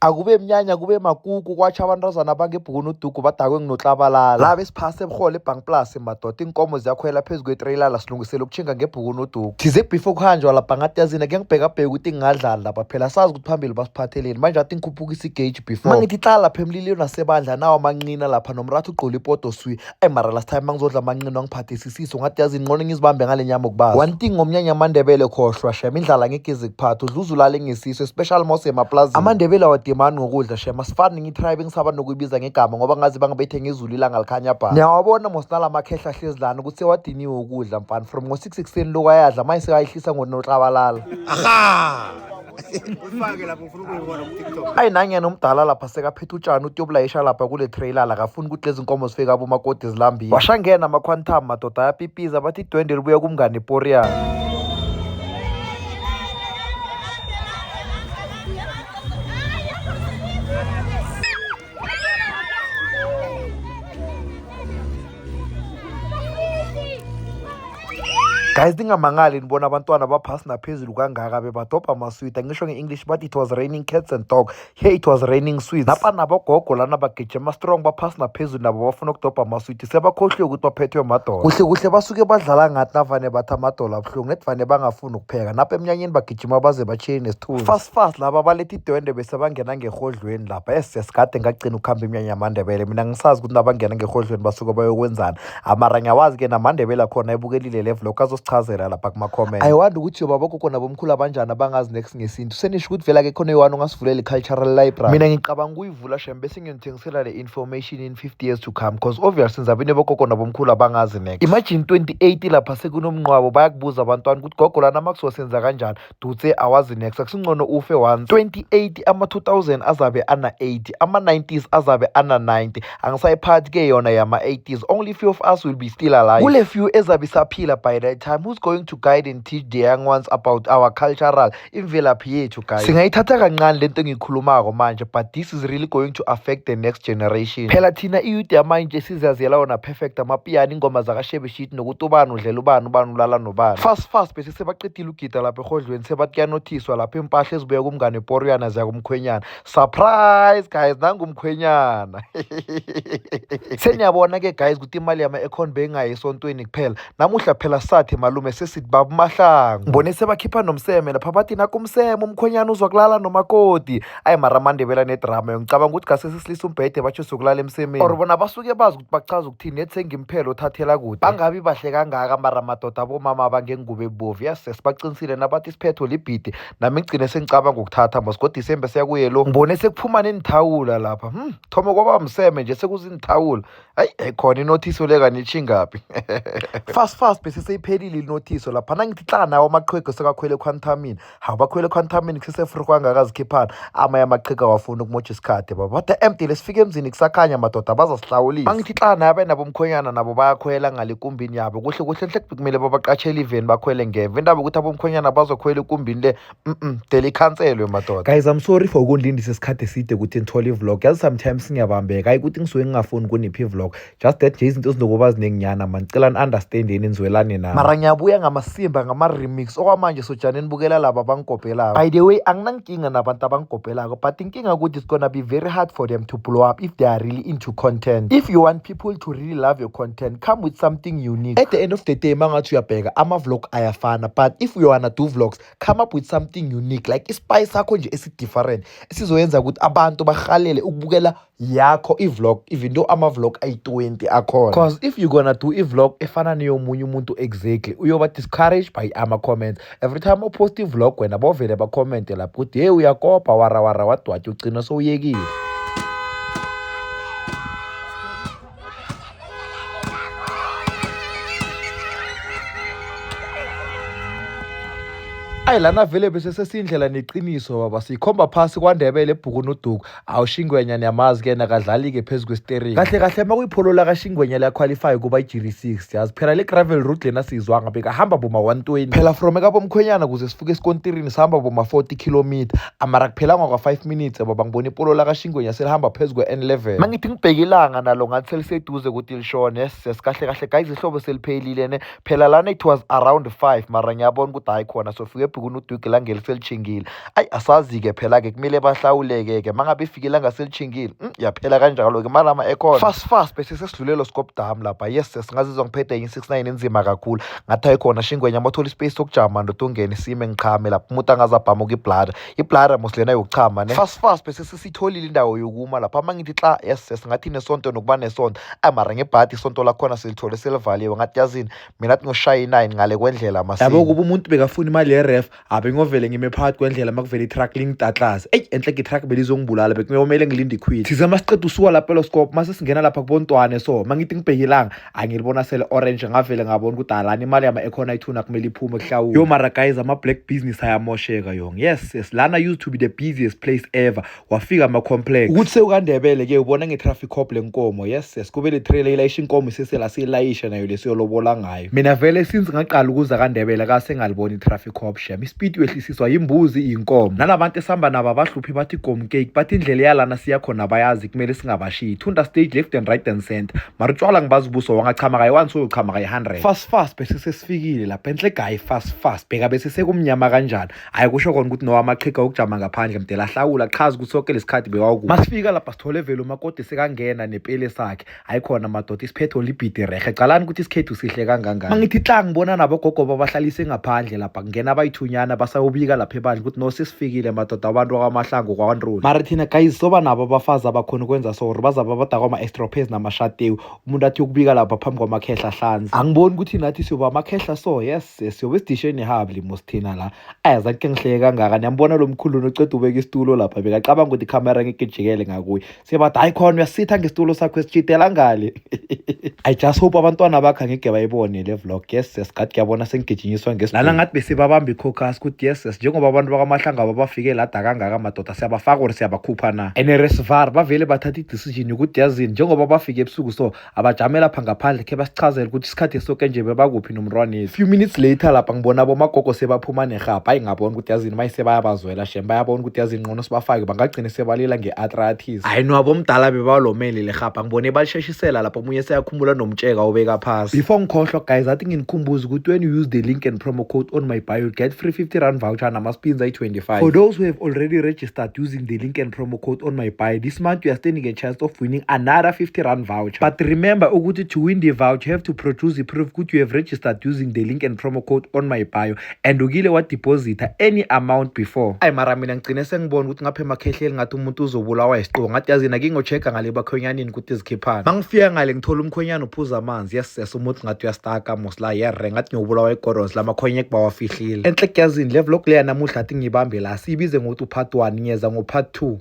Akube mnyanya kube makuku kwatsha abantazana bangebhukunudugu badakwe nginoTlabalala la besiphase ebuhole eBankplaas madoda iinkomo ziyakhwela phezu kwetreyilala silungisela ukutjhinga ngebhukunudugu thize before kuhanjwa lapha ngathi yazina kuyangibhekabheka ukuthi ngingadlali lapha phela sazi ukuthi phambili basiphatheleni manje athi ngikhuphukisa igauge before mangithi hlala lapha emlilweni nasebandla nawo amanqina lapha nomratha ugqola ipoto swi mara last time mangizodla amanqina wangiphathe isisiso ngathi yazi ngcono ngizibambe ngale nyama okubaza one thing ngomnyanya amandebele khohlwa shema indlala ngeke zikuphatha udluza ulale ngesiso especially mose emaplazini amandebele demani ngokudla shema sifani ngitribe ngisaba nokuyibiza ngegama ngoba ngazi bangibethe ngezulu ilanga likhanya bha niyawabona mosnala amakhehla ahlezilana ukuthi sewadiniwe ukudla mfana from ngo6 ekseni lokayadla manje sekayihlisa ngoNoTlabalala aha ufake lapho ufuna ukuyibona ku TikTok ayinanyana umdala lapha sekaphethe utshani utyobulayisha lapha kule trailer akafuni ukuthi lezi inkomo zifike abo makoti zilambile washangena amaquantum madoda ayapipiza bathi idwende libuya kumngane ePoriana. Guys, dingamangali nibona abantwana baphasi naphezulu kangaka bebadobha amaswiti ngisho nge-English bathi it was raining cats and dog here it was raining sweets napha nabogogo lana bagijima strong baphasi naphezulu nabo bafuna ukudobha amaswiti sebakhohliwe ukuthi baphethwe madola kuhle kuhle basuke badlala ngathi navane bathi amadola abuhlungu nethi vane bangafuni ukupheka napha emnyanyeni bagijima baze batshiye nesithunzi fast laba baletha idwende bese bangena ngehodlweni lapha esesikade ngagcina ukuhamba iminyanya yamandebele mina ngisazi ukuthi nabangena ngehodlweni basuke bayokwenzana amara ngiyawazi-ke namandebele akhona ebukelile le vlog chazela lapha kuma-comment ayiwandi ukuthi yoba bogogo nabomkhulu abanjani abangazi next ngesintu senisho ukuthi vela-ke khona iwani ongasivulela i-cultural library mina ngicabanga ukuyivula shem bese ngiyonithengisela le information in 50 years to come because obviously nizabine bogogo nabomkhulu abangazi next imagine 2080 lapha sekunomnqwabo bayakubuza abantwana ukuthi gogo lana makuzosenza kanjani dutse awazi next akusingcono ufe once 2080 ama-2000 azabe ana-80 ama-90s azabe ana-90 angisayiphathi-ke yona yama-80s only few of us will be still alive kule few ezabe isaphila by that time who's going to guide and teach the young ones about our cultural imvelaphi yethu guys singayithatha kancane lento engiyikhulumako manje but this is really going to affect the next generation phela thina iyouth yamanje sizaziyela wona perfect amapiyani ingoma zakashebeshit nokuthi ubani udlela ubani ulala nobani fast bese sebaqedile ugida lapha ehodlweni sebathi kuyanothiswa lapha impahla ezibuya kumngane ePoriana ziyakumkhwenyana surprise guys nangumkhwenyana seniyabona-ke guys ukuthi imali yama-econ bengayi esontweni kuphela namuhla phela sathi malume sesithi baba Mahlangu ngibone sebakhipha nomseme lapha bathi nakumseme umkhwenyana uzwakulala nomakoti ayi mara amandebela nedrama ngicabanga ukuthi gase sisilisa umbhede batsho sokulala emsemeni or bona basuke bazi ukuthi bachaza ukuthini nethi sengimphelo uthathela kude bangabi bahle kangaka mara madoda abomama bangengubo ebovu yes sibaqinisile nabathi siphetho libhidi nami ngigcine sengicabanga ukuthatha masigodwa isembe siyakuye lo ngibone sekuphuma nenithawula lapha thoma kwaba mseme nje sekuzinithawula ayi khona inothiso leka nitshingaphi fast bese seyiphelile inothiso lapha nangithi hlala nawo amaqhegu sekakhwele equantamini hawu bakhwele equantamini kusesefree kwangaka zikhiphana amanye amaqhegu awafuni ukumotsha isikhathi baba bathe empty sifike emzini kusakhanya madoda bazazihlawulisa bangithi hlala nayo abenabomkhwenyana nabo bayakhwela ngale kumbini yabo kuhle hle kumele babaqatshele iveni bakhwele ngeva indaba ukuthi abomkhwenyana bazokhwela ekumbini le deli ikhanselwe madoda guys I'm sorry for ukundindisa isikhathi eside ukuthi ngithole ivlog yazi sometimes ngiyabambeka hayi ukuthi ngisuke ngingafuni kuniphi ivlog just that nje izinto zinokuba zininginyana man ngicela ni-understandeni nizwelane nami mara ngiyabuya ngamasimba ngama-remix okwamanje sojane nibukela laba abangikopelako by the way anginankinga nabantu abangikopelako but inkinga ukuthi it's gonna be very hard for them to blow up if they are really into content if you want people to really love your content come with something unique at the end of the day mangathi uyabheka ama-vlog ayafana but if you wanna do vlogs come up with something unique like ispice sakho nje esi-different esizoyenza ukuthi abantu bahalele ukubukela yakho ivlog even though ama-vlog ayi-20 akhona because if you gonna do ivlog efana neyomunye umuntu exactly uyoba discouraged by ama-comments every time upost ivlog wena bovele bakhomente lapho ukuthi hey uyakopa wara wadwathi ugcina sowuyekile ayi lana vele bese sesindlela neqiniso baba sikhomba phasi kwaNdebele eBhukunudugu awushingwenya niyamazi-ke nakadlali-ke phezu kwestering kahle makuyipholo lakaShingwenya liyaqualify kuba i-GD6 yazi phela le gravel route lena sizwanga bekahamba boma 120 phela from ekabomkhwenyana kuze sifike esikontirini sihamba boma 40 km amara kuphelanga kwa-5 minutes baba ngibona ipolo lakaShingwenya selihamba phezu kwe-N11 mangithi ngibheka ilanga nalo ngathi seliseduze ukuthi lishone sesikahle guys ihlobo seliphelile ne phela lana it was around 5 mara ngiyabona ukuthi hayi khona sofike kufika uNodwig ilanga selichingile. Asazi-ke phela-ke kumele bahlawuleke-ke mangabe ifike ilanga selichingile yaphela kanjalo-ke malama ekhona fast bese sesidlulelo Skopdam lapha. Yes singazizwa ngiphethe i-69 enzima kakhulu ngathi ayikhona shingwenya amathola ispace sokujama ndoda ungene sime ngichame lapha umuntu angazabhama ibladder moslena yokuchama ne fast bese sisitholile indawo yokuma lapha mangithi xa yes singathi nesonto nokuba nesonto mara ngebhadi isonto lakhona silithole selivaliwe ngathi yazini mina athi ngoshaya i9 ngale kwendlela masini yabo kuba umuntu bekafuna imali yeref abe ngovele ngime phakathi kwendlela makuvele itruck lingitatlaza enhle itruck belizongibulala bekumele ngilinde ikhwili size masiqeda usuka lapha eLoscope mase singena lapha kubontwane so mangithi ngibhekilanga angilibona sele orange ngavele ngabona ukuthi alani imali yama ekhona ithuna kumele iphume kuhlawula yo mara guys ama black business ayamosheka yong yes lana used to be the busiest place ever wafika ama complex ukuthi sewukandebele ke ubona ngetraffic cop lenkomo yes kube le trailer ilayisha inkomo isesela silayisha nayo lesiyolobola ngayo mina vele since ngaqala ukuza kaNdebele kase ngalibona itraffic cop shame ispeed wehlisiswa imbuzi inkomo nalabantu esihamba nabo abahluphi bathi gom cake bathi indlela yalana siya khona bayazi kumele singabashiyi thunda stage left and right and center mara utshwala ngibazi ubuso wangachama kayi-1 so uchama kayi-100 fast bese sesifikile lapha enhle guy fast bheka bese sekumnyama kanjani ayikusho kona ukuthi nowamaqhiga ukujama ngaphandle mdela hlawula chaza ukuthi sonke lesikhathi bewakubo masifika lapha sithole vele umakoti sekangena nepele sakhe ayikhona madoda isiphetho libhidi rehe calani ukuthi isikhethu sihle kangangani mangithi hla ngibona nabogogo babahlalise ngaphandle lapha kungena abayithunyana basayobika lapha ebandla ukuthi no sesifikile madoda abantu wakwamahlango kwaNtuli mara thina guys soba nabo abafazi abakhona ukwenza so bazaba badakwa ama-estropes namashatewu umuntu athi ukubika lapha phambi kwamakhehla hlanzi angiboni ukuthi nathi siyoba amakhehla so yes siyobe sidisheni habli mosithina la ayazanke ngihleke kangaka niyambona lo mkhulu noceda ubeka isitulo lapha bekacabanga ukuthi ikhamera ngeke ijikele ngakuye siyabathi hayi khona uyasitha ngesitulo sakho esitshitela ngale I just hope abantwana bakhe ngeke bayibone le vlog yes sikhathi kuyabona sengigijinyiswa ngesitulo lana ngathi besibabamba ikhokasi ukuthi yes njengoba abantu bakwamahlanga babafike lada kangaka madoda siyabafaka or siyabakhupha na NRSVAR bavele bathatha i-decision ukuthi yazini njengoba bafike ebusuku so abajame lapha ngaphandle khe basichazele ukuthi isikhathi soke nje bebakuphi nomntwanezi few minutes later lapha ngibona abomagogo sebaphuma nerhapha ayingabona ukuthi yazini mayise bayabazwela shem bayabona ukuthi yazini ngcono sibafake bangagcine sebalila nge-arthritis hayi no abomdala bebalomele lerhapha ngibone balisheshisela lapha omunye seyakhumula nomtsheka obeka phasi before ngikhohlwa guys I think nginikhumbuza ukuthi when you use the link and promo code on my bio you get free 50 rand voucher namaspins ayi-25 for those who have already registered using the link and promo code on my bio this month you are standing a chance of winning another 50 rand voucher but remember ukuthi to win the voucher you have to produce the proof that you have registered using the link and promo code on my bio and ukile wa deposit any amount before ayi mara mina ngigcine sengibona ukuthi ngapha emakhehleni ngathi umuntu uzobulawa isiqo ngathi yazina ngingochecka ngale bakhonyanini ukuthi izikhiphana mangifika ngale ngithola umkhonyana uphuza amanzi yes umuntu ngathi uyastaka mosla yerre ngathi ngiyobulawa igoros lamakhonye kubawafihlile enhle kuyazini le vlog leya namuhla athi ngibambe la sibize ngokuthi part 1 ngiyeza ngo part 2